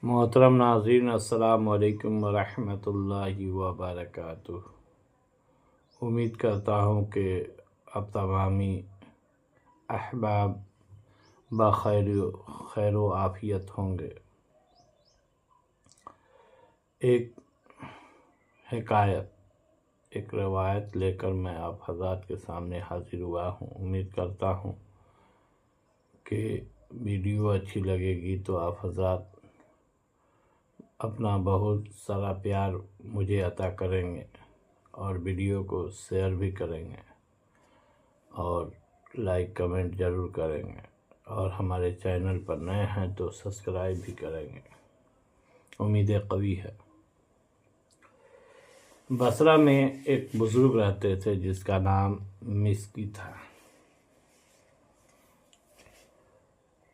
محترم ناظرین، السلام علیکم ورحمۃ اللہ وبرکاتہ۔ امید کرتا ہوں کہ اب تمامی احباب خیر و عافیت ہوں گے۔ ایک حکایت، ایک روایت لے کر میں آپ حضرات کے سامنے حاضر ہوا ہوں۔ امید کرتا ہوں کہ ویڈیو اچھی لگے گی تو آپ حضرات اپنا بہت سارا پیار مجھے عطا کریں گے اور ویڈیو کو شیئر بھی کریں گے اور لائک کمنٹ ضرور کریں گے، اور ہمارے چینل پر نئے ہیں تو سبسکرائب بھی کریں گے، امید قوی ہے۔ بصرہ میں ایک بزرگ رہتے تھے جس کا نام مسکی تھا۔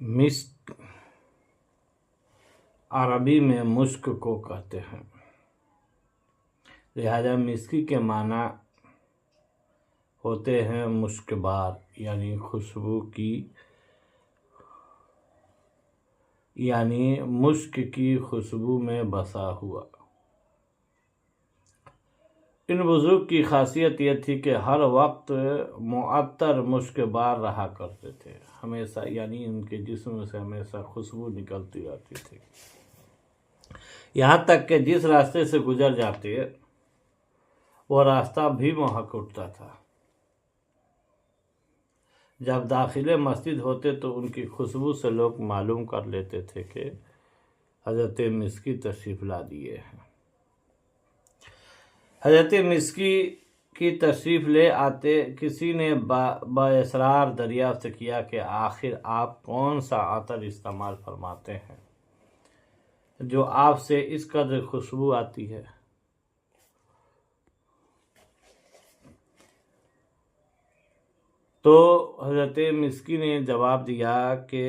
مسک عربی میں مشک کو کہتے ہیں، لہذا مسکی کے معنی ہوتے ہیں مشکبار، یعنی خوشبو کی، یعنی مشک کی خوشبو میں بسا ہوا۔ ان بزرگ کی خاصیت یہ تھی کہ ہر وقت معطر مشکبار رہا کرتے تھے، ہمیشہ، یعنی ان کے جسم سے ہمیشہ خوشبو نکلتی رہتی تھی، یہاں تک کہ جس راستے سے گزر جاتے وہ راستہ بھی مہک اٹھتا تھا۔ جب داخل مسجد ہوتے تو ان کی خوشبو سے لوگ معلوم کر لیتے تھے کہ حضرت مسکی تشریف لا دیے ہیں۔ حضرت مسکی کی تشریف لے آتے کسی نے باصرار دریافت کیا کہ آخر آپ کون سا عطر استعمال فرماتے ہیں جو آپ سے اس قدر خوشبو آتی ہے؟ تو حضرت مسکی نے جواب دیا کہ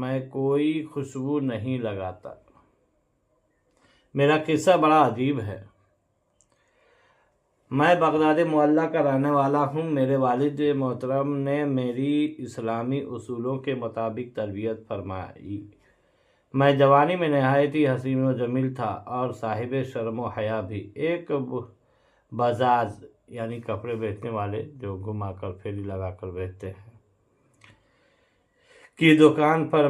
میں کوئی خوشبو نہیں لگاتا۔ میرا قصہ بڑا عجیب ہے۔ میں بغداد معلیٰ کا رہنے والا ہوں۔ میرے والد محترم نے میری اسلامی اصولوں کے مطابق تربیت فرمائی۔ میں جوانی میں نہایت ہی حسین و جمیل تھا اور صاحب شرم و حیا بھی۔ ایک بزاز، یعنی کپڑے بیچنے والے جو گھما کر پھیری لگا کر بیچتے ہیں، کی دکان پر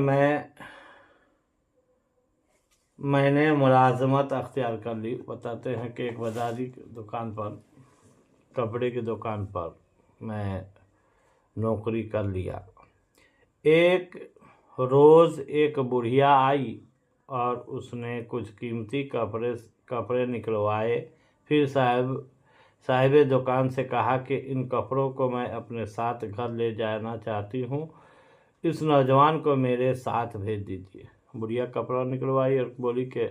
میں نے ملازمت اختیار کر لی۔ بتاتے ہیں کہ ایک بازاری دکان پر، کپڑے کی دکان پر میں نوکری کر لیا۔ ایک روز ایک بڑھیا آئی اور اس نے کچھ قیمتی کپڑے نکلوائے۔ پھر صاحب دکان سے کہا کہ ان کپڑوں کو میں اپنے ساتھ گھر لے جانا چاہتی ہوں، اس نوجوان کو میرے ساتھ بھیج دیجیے۔ بڑھیا کپڑا نکلوائی اور بولی کہ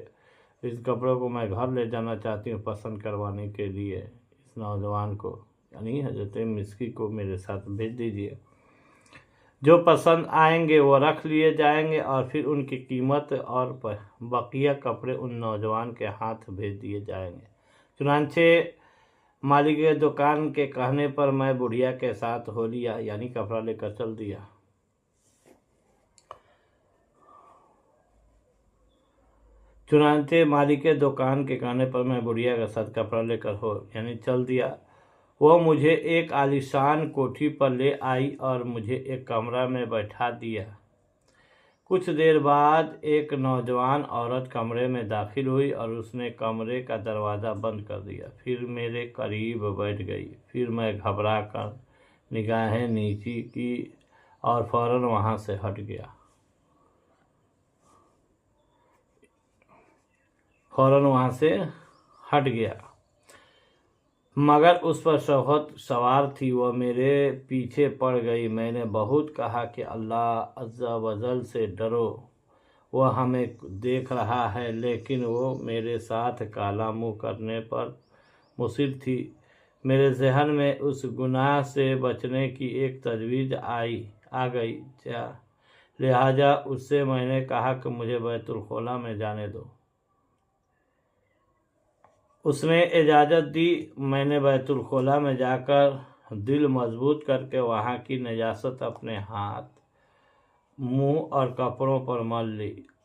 اس کپڑوں کو میں گھر لے جانا چاہتی ہوں پسند کروانے کے لیے، اس نوجوان کو، یعنی حضرت مسکی کو میرے ساتھ بھیج دیجیے۔ جو پسند آئیں گے وہ رکھ لیے جائیں گے اور پھر ان کی قیمت اور بقیہ کپڑے ان نوجوان کے ہاتھ بھیج دیے جائیں گے۔ چنانچہ مالک دکان کے کہنے پر میں بڑھیا کے ساتھ ہو لیا، یعنی کپڑا لے کر چل دیا۔ چل دیا۔ وہ مجھے ایک عالیشان کوٹھی پر لے آئی اور مجھے ایک کمرہ میں بیٹھا دیا۔ کچھ دیر بعد ایک نوجوان عورت کمرے میں داخل ہوئی اور اس نے کمرے کا دروازہ بند کر دیا، پھر میرے قریب بیٹھ گئی۔ پھر میں گھبرا کر نگاہیں نیچی کی اور فوراً وہاں سے ہٹ گیا، مگر اس پر شبہت سوار تھی، وہ میرے پیچھے پڑ گئی۔ میں نے بہت کہا کہ اللہ عز و جل سے ڈرو، وہ ہمیں دیکھ رہا ہے، لیکن وہ میرے ساتھ کالا منہ کرنے پر مصر تھی۔ میرے ذہن میں اس گناہ سے بچنے کی ایک تجویز آ گئی، لہٰذا اس سے میں نے کہا کہ مجھے بیت الخلاء میں جانے دو۔ اس نے اجازت دی۔ میں نے بیت الخلاء میں جا کر دل مضبوط کر کے وہاں کی نجاست اپنے ہاتھ، منہ اور کپڑوں پر مل لی